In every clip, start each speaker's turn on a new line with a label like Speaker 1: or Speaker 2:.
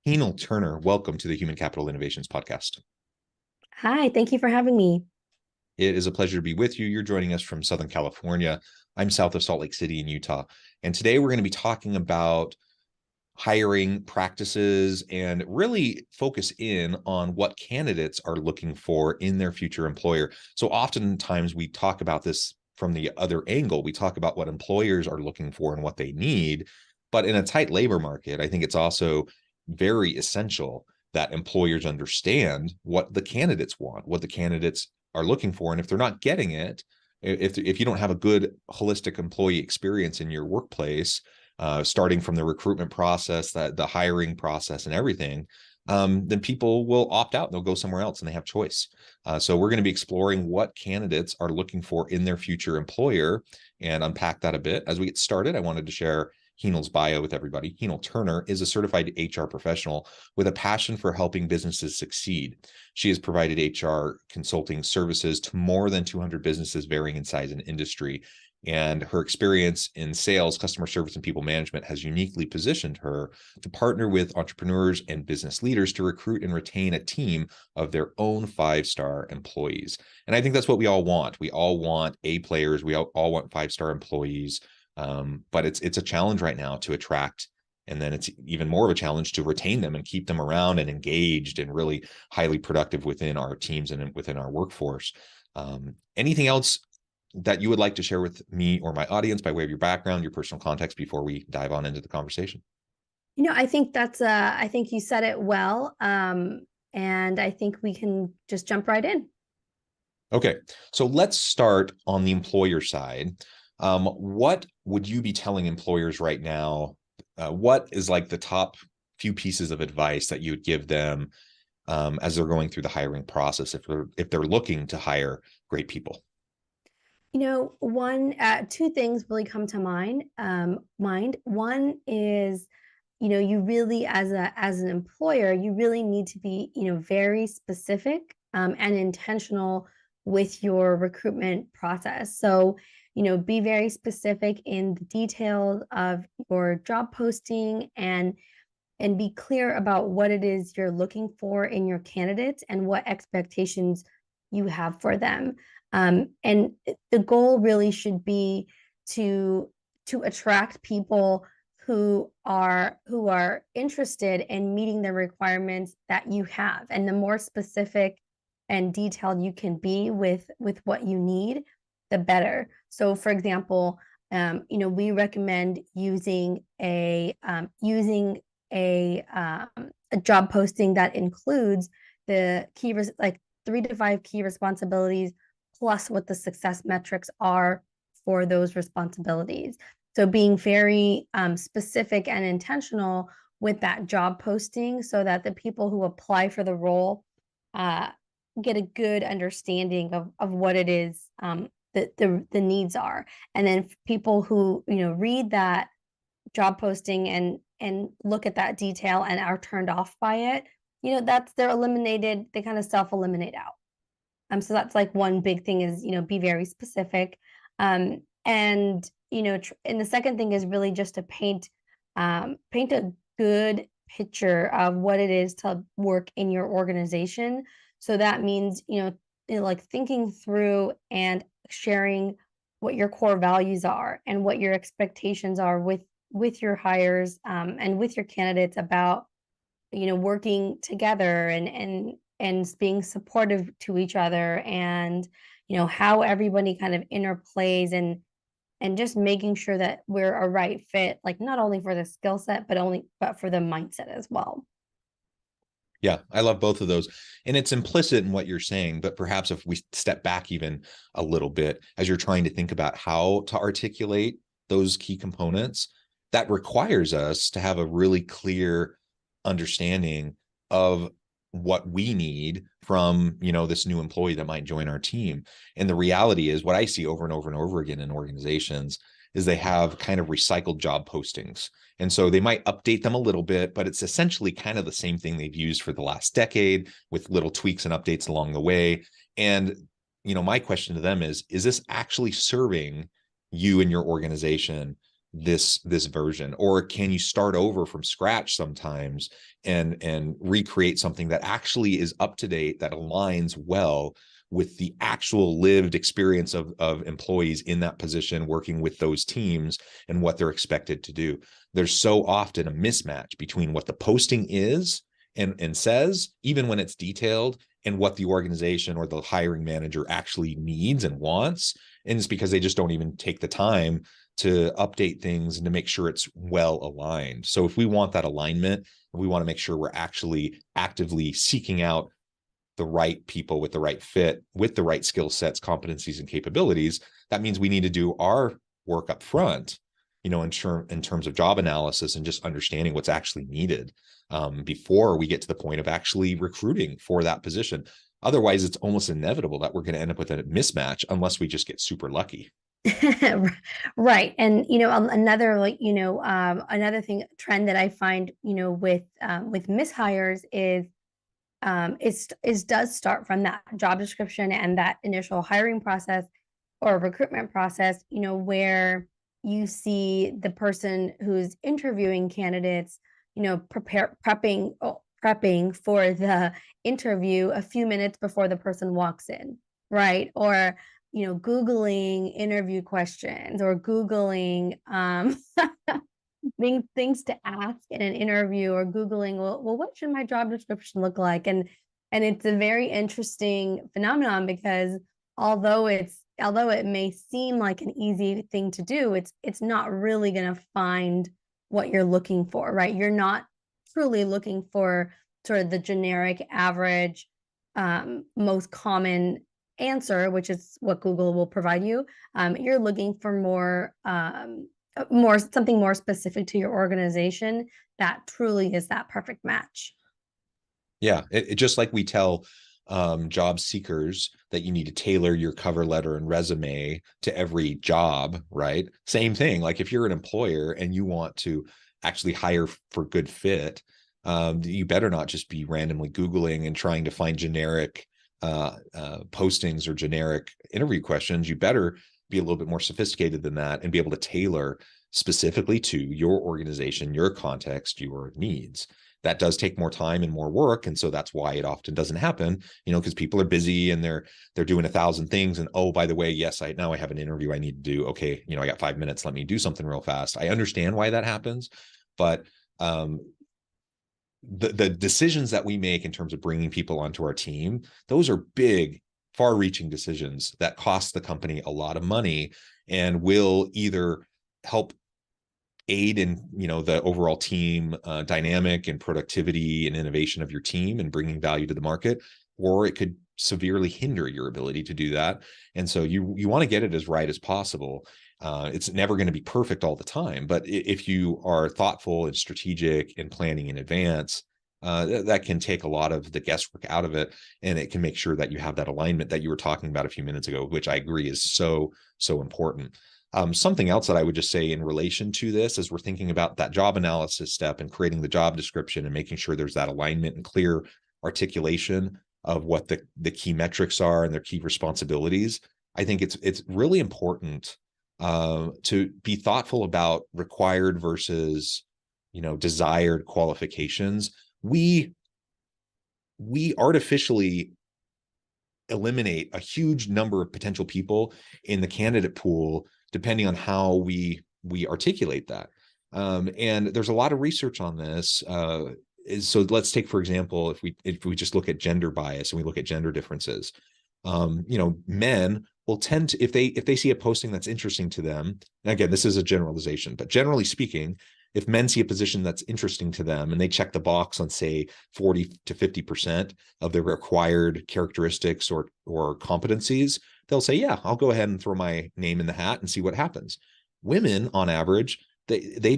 Speaker 1: Heenle Turner, welcome to the Human Capital Innovations Podcast.
Speaker 2: Hi, thank you for having me.
Speaker 1: It is a pleasure to be with you. You're joining us from Southern California. I'm south of Salt Lake City in Utah. And today we're going to be talking about hiring practices and really focus in on what candidates are looking for in their future employer. So oftentimes we talk about this from the other angle. We talk about what employers are looking for and what they need. But in a tight labor market, I think it's also very essential that employers understand what the candidates want, what the candidates are looking for. And if they're not getting it, if you don't have a good holistic employee experience in your workplace, starting from the recruitment process, the hiring process and everything, then people will opt out and they'll go somewhere else and they have choice. So we're going to be exploring what candidates are looking for in their future employer and unpack that a bit. As we get started, I wanted to share Heenle's bio with everybody. Heenle Turner is a certified HR professional with a passion for helping businesses succeed. She has provided HR consulting services to more than 200 businesses varying in size and industry. And her experience in sales, customer service, and people management has uniquely positioned her to partner with entrepreneurs and business leaders to recruit and retain a team of their own five-star employees. And I think that's what we all want. We all want A players. We all want five-star employees. But it's a challenge right now to attract, and then it's even more of a challenge to retain them and keep them around and engaged and really highly productive within our teams and within our workforce. Anything else that you would like to share with me or my audience by way of your background, your personal context before we dive on into the conversation?
Speaker 2: I think I think you said it well. And I think we can just jump right in.
Speaker 1: Okay, so let's start on the employer side. What would you be telling employers right now? What is like the top few pieces of advice that you would give them as they're going through the hiring process if they're looking to hire great people?
Speaker 2: Two things really come to mind. One is, you really, as an employer, you really need to be, very specific and intentional with your recruitment process. So, be very specific in the details of your job posting and be clear about what it is you're looking for in your candidates and what expectations you have for them. And the goal really should be to attract people who are interested in meeting the requirements that you have. And the more specific and detailed you can be with what you need, the better. So, for example, we recommend using a job posting that includes the like 3 to 5 key responsibilities plus what the success metrics are for those responsibilities. So being very specific and intentional with that job posting so that the people who apply for the role get a good understanding of what it is the needs are. And then people who read that job posting and look at that detail and are turned off by it, they're eliminated. They kind of self-eliminate out. So that's like one big thing is, be very specific. And and the second thing is really just to paint a good picture of what it is to work in your organization. So that means, like thinking through and sharing what your core values are and what your expectations are with your hires and with your candidates about, working together and being supportive to each other and how everybody kind of interplays and just making sure that we're a right fit, like not only for the skill set but for the mindset as well.
Speaker 1: Yeah, I love both of those. And it's implicit in what you're saying, but perhaps if we step back even a little bit as you're trying to think about how to articulate those key components, that requires us to have a really clear understanding of what we need from, this new employee that might join our team. And the reality is what I see over and over and over again in organizations is they have kind of recycled job postings. And so they might update them a little bit, but it's essentially kind of the same thing they've used for the last decade with little tweaks and updates along the way. And, my question to them is this actually serving you and your organization this version? Or can you start over from scratch sometimes and recreate something that actually is up to date, that aligns well with the actual lived experience of employees in that position, working with those teams and what they're expected to do? There's so often a mismatch between what the posting is and says, even when it's detailed, and what the organization or the hiring manager actually needs and wants. And it's because they just don't even take the time to update things and to make sure it's well aligned. So if we want that alignment, we want to make sure we're actually actively seeking out the right people with the right fit, with the right skill sets, competencies, and capabilities. That means we need to do our work up front, in terms of job analysis and just understanding what's actually needed before we get to the point of actually recruiting for that position. Otherwise, it's almost inevitable that we're going to end up with a mismatch unless we just get super lucky.
Speaker 2: Right. And another another trend that I find with mishires is does start from that job description and that initial hiring process or recruitment process, where you see the person who's interviewing candidates, prepping for the interview a few minutes before the person walks in, right? Or Googling interview questions, or Googling things to ask in an interview, or Googling, well, what should my job description look like? And it's a very interesting phenomenon, because although it may seem like an easy thing to do, it's not really going to find what you're looking for, right? You're not truly looking for sort of the generic, average, most common answer, which is what Google will provide you. You're looking for something more specific to your organization that truly is that perfect match.
Speaker 1: Yeah, it just like we tell job seekers that you need to tailor your cover letter and resume to every job, right? Same thing. Like if you're an employer and you want to actually hire for good fit, you better not just be randomly Googling and trying to find generic postings or generic interview questions. You better be a little bit more sophisticated than that and be able to tailor specifically to your organization, your context, your needs. That does take more time and more work. And so that's why it often doesn't happen, because people are busy and they're doing 1,000 things. And oh, by the way, yes, now I have an interview I need to do. Okay, I got 5 minutes. Let me do something real fast. I understand why that happens, but the decisions that we make in terms of bringing people onto our team, those are big, far-reaching decisions that cost the company a lot of money and will either help aid in the overall team dynamic and productivity and innovation of your team and bringing value to the market, or it could severely hinder your ability to do that. And so you want to get it as right as possible. It's never going to be perfect all the time, but if you are thoughtful and strategic and planning in advance, that can take a lot of the guesswork out of it, and it can make sure that you have that alignment that you were talking about a few minutes ago, which I agree is so important. Something else that I would just say in relation to this, as we're thinking about that job analysis step and creating the job description and making sure there's that alignment and clear articulation of what the key metrics are and their key responsibilities, I think it's really important to be thoughtful about required versus desired qualifications. We artificially eliminate a huge number of potential people in the candidate pool depending on how we articulate that. And there's a lot of research on this. So let's take, for example, if we just look at gender bias and we look at gender differences, men will tend to, if they see a posting that's interesting to them, and again, this is a generalization, but generally speaking, if men see a position that's interesting to them and they check the box on, say, 40 to 50% of the required characteristics or competencies, they'll say, yeah, I'll go ahead and throw my name in the hat and see what happens. Women, on average, they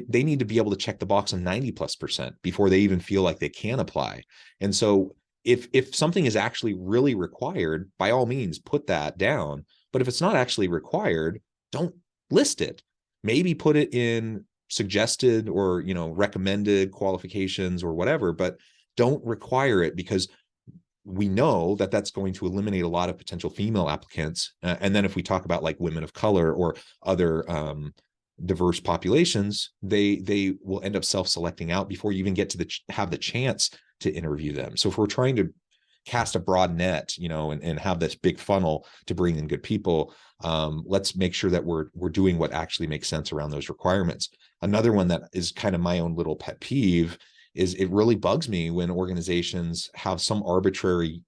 Speaker 1: need to be able to check the box on 90+% before they even feel like they can apply. And so if something is actually really required, by all means, put that down. But if it's not actually required, don't list it. Maybe put it in suggested or recommended qualifications or whatever, but don't require it, because we know that that's going to eliminate a lot of potential female applicants. And then if we talk about like women of color or other diverse populations, they will end up self-selecting out before you even get to have the chance to interview them. So if we're trying to cast a broad net, and have this big funnel to bring in good people, let's make sure that we're doing what actually makes sense around those requirements. Another one that is kind of my own little pet peeve is it really bugs me when organizations have some arbitrary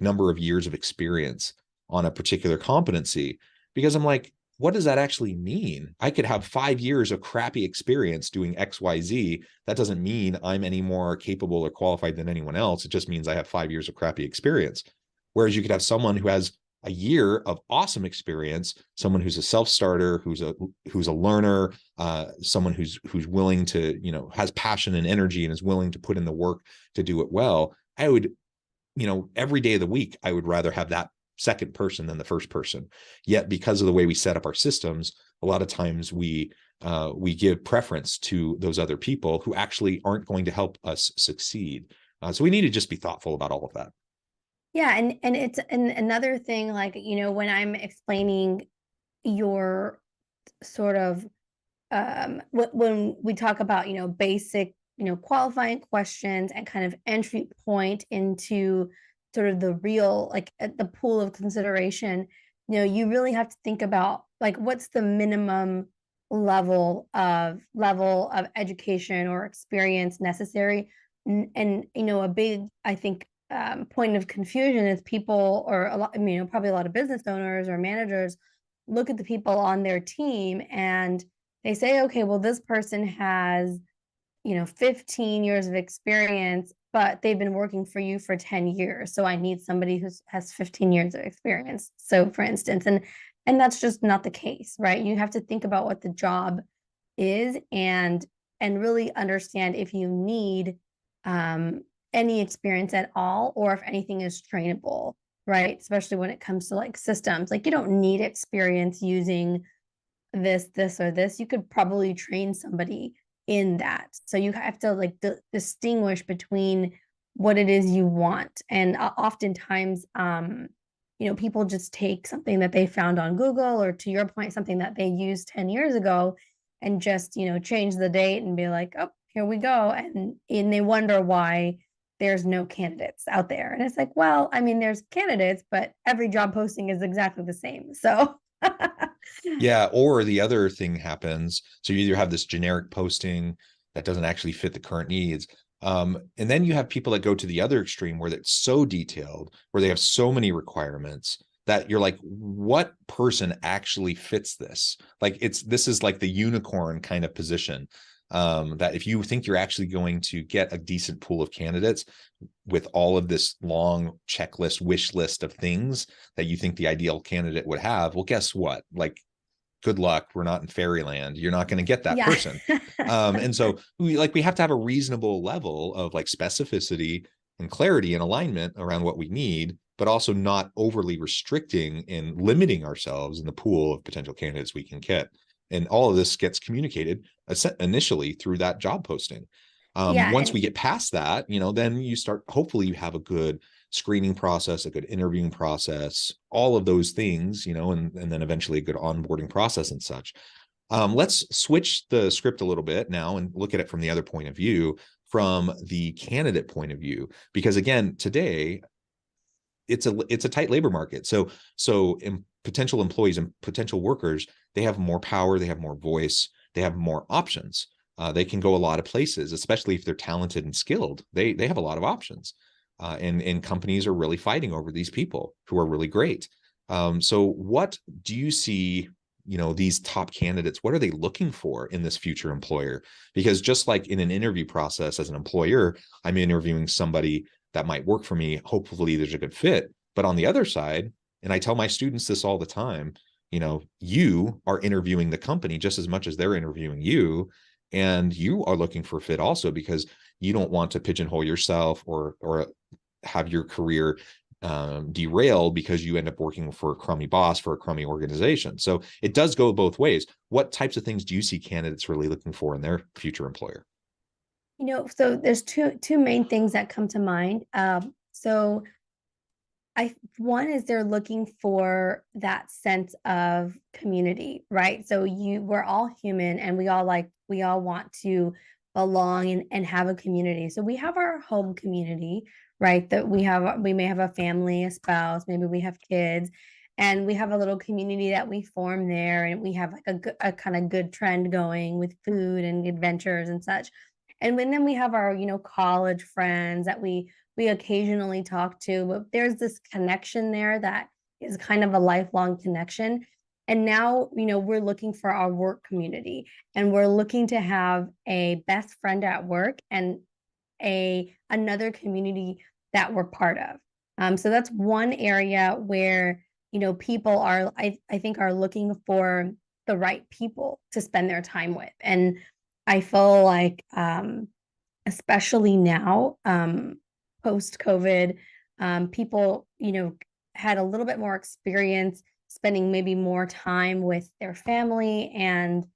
Speaker 1: number of years of experience on a particular competency, because I'm like, what does that actually mean? I could have 5 years of crappy experience doing XYZ. That doesn't mean I'm any more capable or qualified than anyone else. It just means I have 5 years of crappy experience. Whereas you could have someone who has a year of awesome experience, someone who's a self-starter, who's a learner, someone who's willing to, has passion and energy and is willing to put in the work to do it well. I would, every day of the week, I would rather have that second person than the first person. Yet because of the way we set up our systems, a lot of times we give preference to those other people who actually aren't going to help us succeed. So we need to just be thoughtful about all of that.
Speaker 2: Yeah, and it's another thing, like, when I'm explaining your sort of when we talk about, basic, qualifying questions and kind of entry point into sort of the real, like, the pool of consideration, you really have to think about, like, what's the minimum level of education or experience necessary. And a big, I think, point of confusion is people, or a lot, probably a lot of business owners or managers look at the people on their team and they say, okay, well, this person has, 15 years of experience, but they've been working for you for 10 years. So I need somebody who has 15 years of experience. So for instance, and that's just not the case, right? You have to think about what the job is and really understand if you need any experience at all, or if anything is trainable, right? Especially when it comes to like systems. Like, you don't need experience using this, or this. You could probably train somebody in that. So you have to like distinguish between what it is you want. And oftentimes, people just take something that they found on Google, or to your point, something that they used 10 years ago, and just, change the date and be like, oh, here we go. And they wonder why there's no candidates out there. And it's like, well, I mean, there's candidates, but every job posting is exactly the same. So
Speaker 1: yeah, or the other thing happens. So you either have this generic posting that doesn't actually fit the current needs. And then you have people that go to the other extreme where it's so detailed, where they have so many requirements that you're like, what person actually fits this? Like, this is like the unicorn kind of position. That if you think you're actually going to get a decent pool of candidates with all of this long checklist, wish list of things that you think the ideal candidate would have, well, guess what? Like, good luck. We're not in fairyland. You're not going to get that person. And so we have to have a reasonable level of like specificity and clarity and alignment around what we need, but also not overly restricting and limiting ourselves in the pool of potential candidates we can get. And all of this gets communicated initially through that job posting. Once we get past that, then you start, hopefully you have a good screening process, a good interviewing process, all of those things, and then eventually a good onboarding process and such. Let's switch the script a little bit now and look at it from the other point of view, from the candidate point of view, because again, today it's a tight labor market. So potential employees and potential workers, they have more power, they have more voice, they have more options. They can go a lot of places, especially if they're talented and skilled. They have a lot of options, and companies are really fighting over these people who are really great. So what do you see? These top candidates, what are they looking for in this future employer? Because just like in an interview process as an employer, I'm interviewing somebody that might work for me. Hopefully there's a good fit. But on the other side, and I tell my students this all the time, you are interviewing the company just as much as they're interviewing you. And you are looking for a fit also, because you don't want to pigeonhole yourself or have your career derail because you end up working for a crummy boss for a crummy organization. So it does go both ways. What types of things do you see candidates really looking for in their future employer?
Speaker 2: So there's two main things that come to mind. So One is they're looking for that sense of community, right? So we're all human, and we all want to belong and have a community. So we have our home community, right? That we may have a family, a spouse, maybe we have kids, and we have a little community that we form there, and we have like a kind of good trend going with food and adventures and such. And then we have our, college friends that we occasionally talk to, but there's this connection there that is kind of a lifelong connection. And now, we're looking for our work community, and we're looking to have a best friend at work and another community that we're part of. So that's one area where, people I think are looking for the right people to spend their time with. And I feel like, especially now, post COVID, people, had a little bit more experience spending maybe more time with their family, and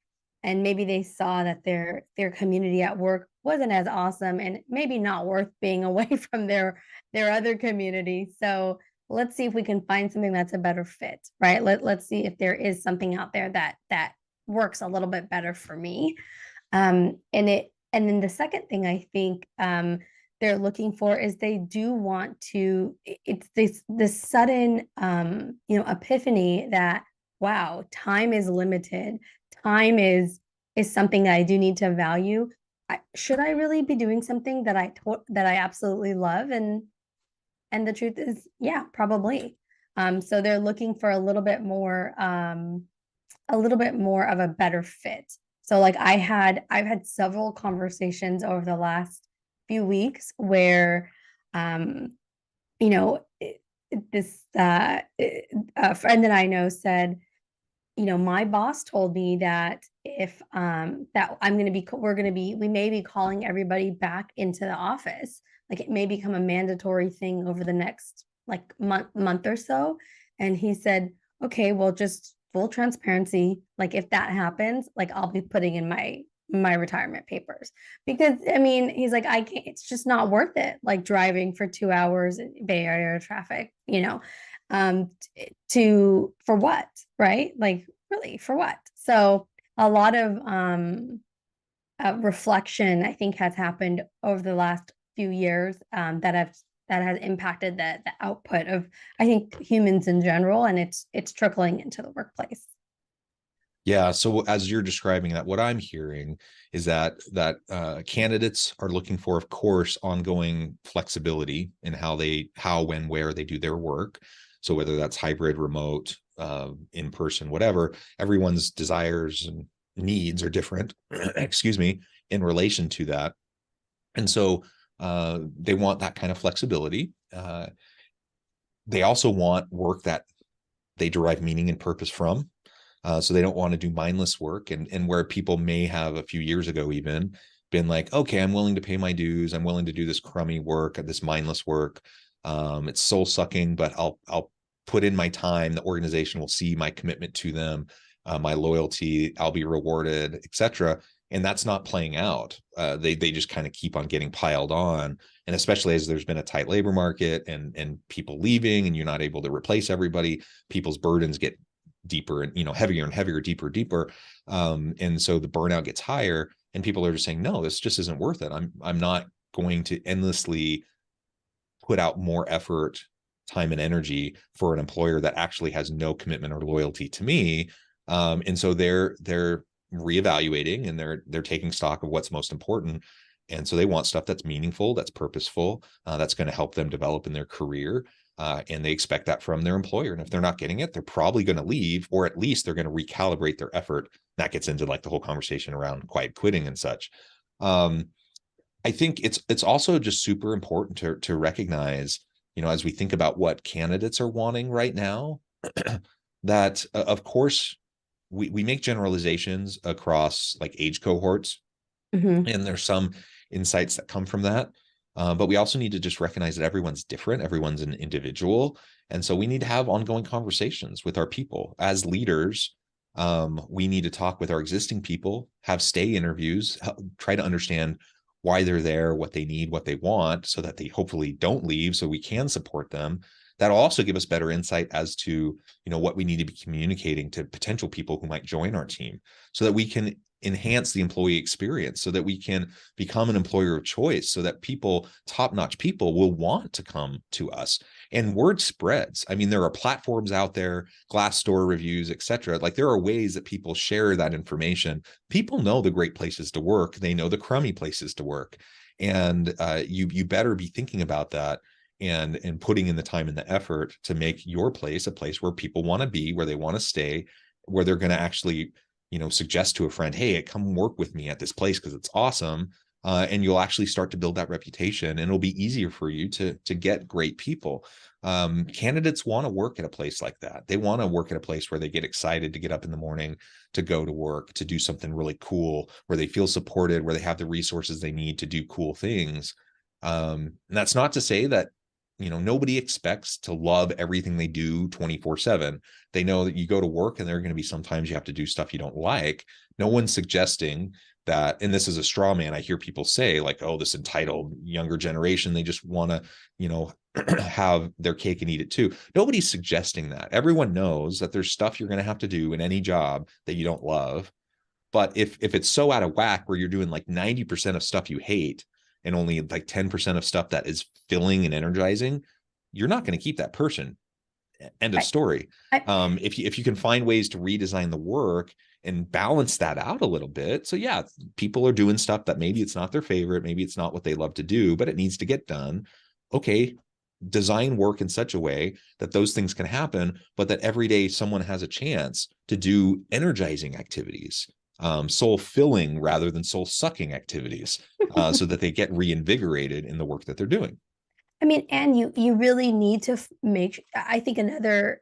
Speaker 2: maybe they saw that their community at work wasn't as awesome, and maybe not worth being away from their other community. So let's see if we can find something that's a better fit, right? Let's see if there is something out there that works a little bit better for me. And then the second thing I think, they're looking for is they do want to, it's this sudden, epiphany that, wow, time is limited. Time is something that I do need to value. Should I really be doing something that I absolutely love? And the truth is, yeah, probably. So they're looking for a little bit more of a better fit. So like I've had several conversations over the last few weeks where, you know, this a friend that I know said, my boss told me that if that we may be calling everybody back into the office. Like it may become a mandatory thing over the next like month or so. And he said, okay, well, just full transparency. Like if that happens, like I'll be putting in my retirement papers, because I mean, he's like, I can't, it's just not worth it. Like driving for 2 hours in Bay Area traffic, for what, right? Like really for what? So a lot of reflection, I think, has happened over the last few years, that has impacted the output of, I think, humans in general, and it's trickling into the workplace.
Speaker 1: Yeah. So as you're describing that, what I'm hearing is that candidates are looking for, of course, ongoing flexibility in how, when, where they do their work. So whether that's hybrid, remote, in person, whatever, everyone's desires and needs are different, excuse me, in relation to that. And so they want that kind of flexibility. They also want work that they derive meaning and purpose from. So they don't want to do mindless work, and where people may have a few years ago even been like, okay, I'm willing to pay my dues. I'm willing to do this crummy work, this mindless work. It's soul sucking, but I'll put in my time. The organization will see my commitment to them, my loyalty. I'll be rewarded, etc. And that's not playing out. They just kind of keep on getting piled on, and especially as there's been a tight labor market and people leaving, and you're not able to replace everybody. People's burdens get deeper and heavier and heavier, deeper, and so the burnout gets higher, and people are just saying, no, this just isn't worth it. I'm not going to endlessly put out more effort, time, and energy for an employer that actually has no commitment or loyalty to me. And so they're reevaluating, and they're taking stock of what's most important. And so they want stuff that's meaningful, that's purposeful, that's going to help them develop in their career. And they expect that from their employer. And if they're not getting it, they're probably going to leave, or at least they're going to recalibrate their effort. That gets into like the whole conversation around quiet quitting and such. I think it's also just super important to recognize, as we think about what candidates are wanting right now, that of course we make generalizations across like age cohorts,
Speaker 2: Mm-hmm.
Speaker 1: and there's some insights that come from that. But we also need to just recognize that everyone's different. Everyone's an individual. And so we need to have ongoing conversations with our people. As leaders, we need to talk with our existing people, have stay interviews, try to understand why they're there, what they need, what they want, so that they hopefully don't leave, so we can support them. That'll also give us better insight as to, what we need to be communicating to potential people who might join our team, so that we can enhance the employee experience, so that we can become an employer of choice, so that people, top-notch people, will want to come to us. And word spreads. I mean, there are platforms out there, Glassdoor reviews, etc. Like, there are ways that people share that information. People know the great places to work. They know the crummy places to work. And you better be thinking about that and putting in the time and the effort to make your place a place where people want to be, where they want to stay, where they're going to actually, suggest to a friend, hey, come work with me at this place because it's awesome. And you'll actually start to build that reputation, and it'll be easier for you to get great people. Candidates want to work at a place like that. They want to work at a place where they get excited to get up in the morning, to go to work, to do something really cool, where they feel supported, where they have the resources they need to do cool things. And that's not to say that, nobody expects to love everything they do 24/7. They know that you go to work and there are going to be sometimes you have to do stuff you don't like. No one's suggesting that, and this is a straw man I hear people say, like, oh, this entitled younger generation, they just want to, have their cake and eat it too. Nobody's suggesting that. Everyone knows that there's stuff you're going to have to do in any job that you don't love. But if it's so out of whack where you're doing like 90% of stuff you hate and only like 10% of stuff that is filling and energizing, you're not going to keep that person. End of story. If you can find ways to redesign the work and balance that out a little bit. So yeah, people are doing stuff that maybe it's not their favorite, maybe it's not what they love to do, but it needs to get done. Okay, design work in such a way that those things can happen, but that every day someone has a chance to do energizing activities, soul filling rather than soul sucking activities, so that they get reinvigorated in the work that they're doing.
Speaker 2: I mean, and you really need to make, I think another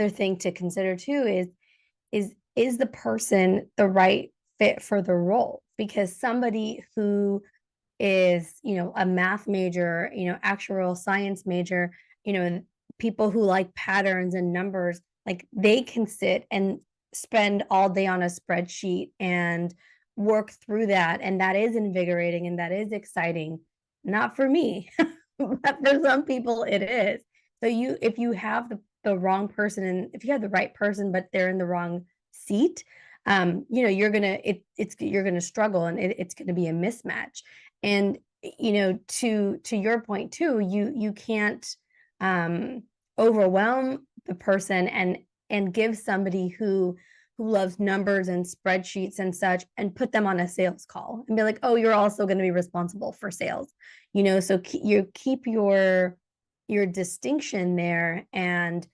Speaker 2: thing to consider too is the person the right fit for the role? Because somebody who is, a math major, actuarial science major, and people who like patterns and numbers, like, they can sit and spend all day on a spreadsheet and work through that. And that is invigorating and that is exciting. Not for me, but for some people it is. So if you have the wrong person, and if you have the right person, but they're in the wrong seat, you're gonna struggle, and it's gonna be a mismatch. And to your point too, you can't overwhelm the person and give somebody who loves numbers and spreadsheets and such, and put them on a sales call and be like, oh, you're also going to be responsible for sales. So you keep your distinction there, and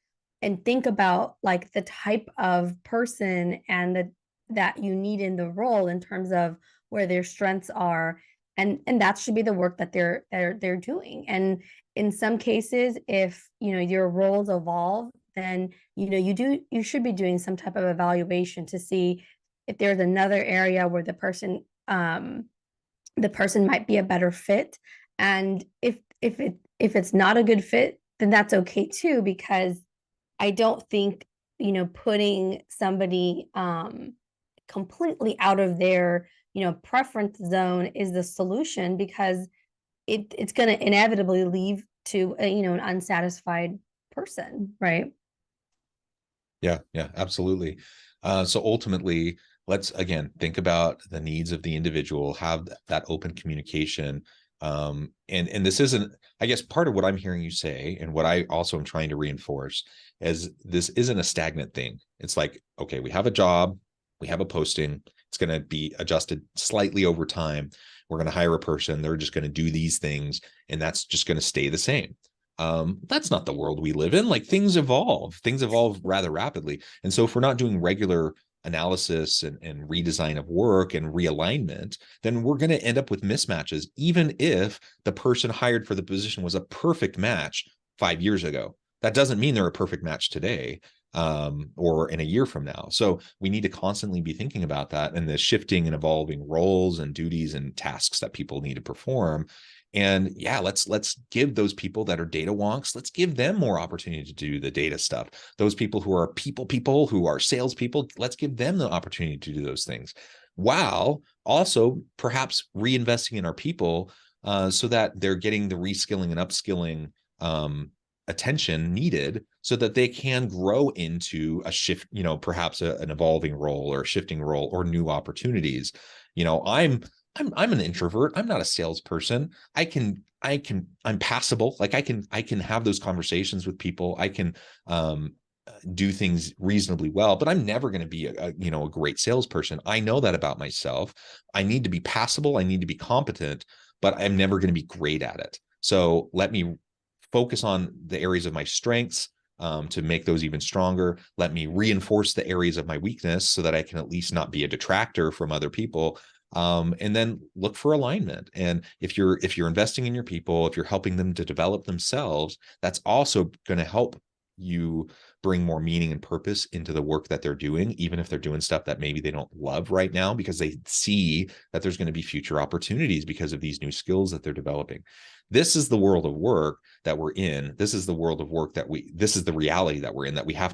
Speaker 2: think about like the type of person and that you need in the role in terms of where their strengths are, and that should be the work that they're doing. And in some cases, if your roles evolve, then you should be doing some type of evaluation to see if there's another area where the person might be a better fit. And if it's not a good fit, then that's okay too, because I don't think putting somebody completely out of their preference zone is the solution, because it's going to inevitably lead to an unsatisfied person, right?
Speaker 1: Yeah, absolutely. So ultimately, let's again think about the needs of the individual, have that open communication. And this isn't, I guess, part of what I'm hearing you say, and what I also am trying to reinforce, is this isn't a stagnant thing. It's like, okay, we have a job, we have a posting, it's going to be adjusted slightly over time. We're going to hire a person, they're just going to do these things, and that's just going to stay the same. That's not the world we live in. Like, things evolve rather rapidly. And so if we're not doing regular analysis and redesign of work and realignment, then we're going to end up with mismatches, even if the person hired for the position was a perfect match 5 years ago. That doesn't mean they're a perfect match today, or in a year from now. So we need to constantly be thinking about that, and the shifting and evolving roles and duties and tasks that people need to perform. And yeah, let's give those people that are data wonks, let's give them more opportunity to do the data stuff. Those people who are people who are salespeople, let's give them the opportunity to do those things, while also perhaps reinvesting in our people, so that they're getting the reskilling and upskilling attention needed so that they can grow into a shift, perhaps an evolving role or a shifting role or new opportunities. I'm an introvert. I'm not a salesperson. I'm passable. Like I can have those conversations with people. I can do things reasonably well, but I'm never going to be a great salesperson. I know that about myself. I need to be passable. I need to be competent, but I'm never going to be great at it. So let me focus on the areas of my strengths to make those even stronger. Let me reinforce the areas of my weakness so that I can at least not be a detractor from other people. And then look for alignment. And if you're investing in your people, if you're helping them to develop themselves, that's also going to help you bring more meaning and purpose into the work that they're doing, even if they're doing stuff that maybe they don't love right now, because they see that there's going to be future opportunities because of these new skills that they're developing. This is the world of work that we're in. This is the world of work this is the reality that we're in, that we have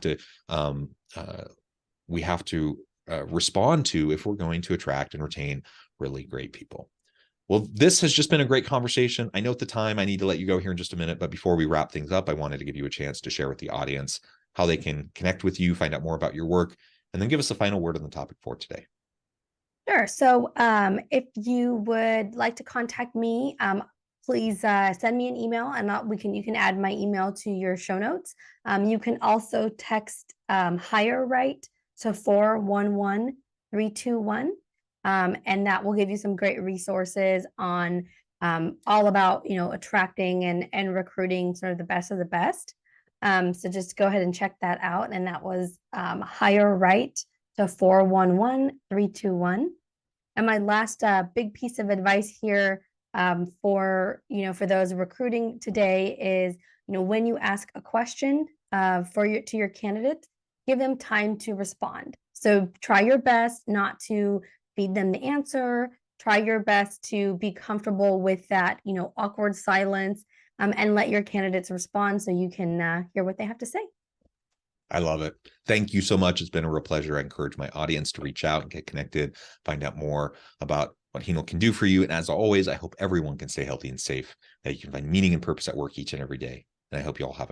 Speaker 1: to respond to if we're going to attract and retain really great people. Well, this has just been a great conversation. I note the time. I need to let you go here in just a minute, but before we wrap things up, I wanted to give you a chance to share with the audience how they can connect with you, find out more about your work, and then give us a final word on the topic for today.
Speaker 2: Sure. So if you would like to contact me, please send me an email, and you can add my email to your show notes. You can also text HRCI to 411-321. And that will give you some great resources on all about, attracting and recruiting sort of the best of the best. So just go ahead and check that out. And that was HRCI to 411-321. And my last big piece of advice here for those recruiting today is, when you ask a question to your candidate, give them time to respond. So try your best not to feed them the answer. Try your best to be comfortable with that, awkward silence, and let your candidates respond so you can hear what they have to say.
Speaker 1: I love it. Thank you so much. It's been a real pleasure. I encourage my audience to reach out and get connected, find out more about what Heenle can do for you. And as always, I hope everyone can stay healthy and safe, that you can find meaning and purpose at work each and every day. And I hope you all have a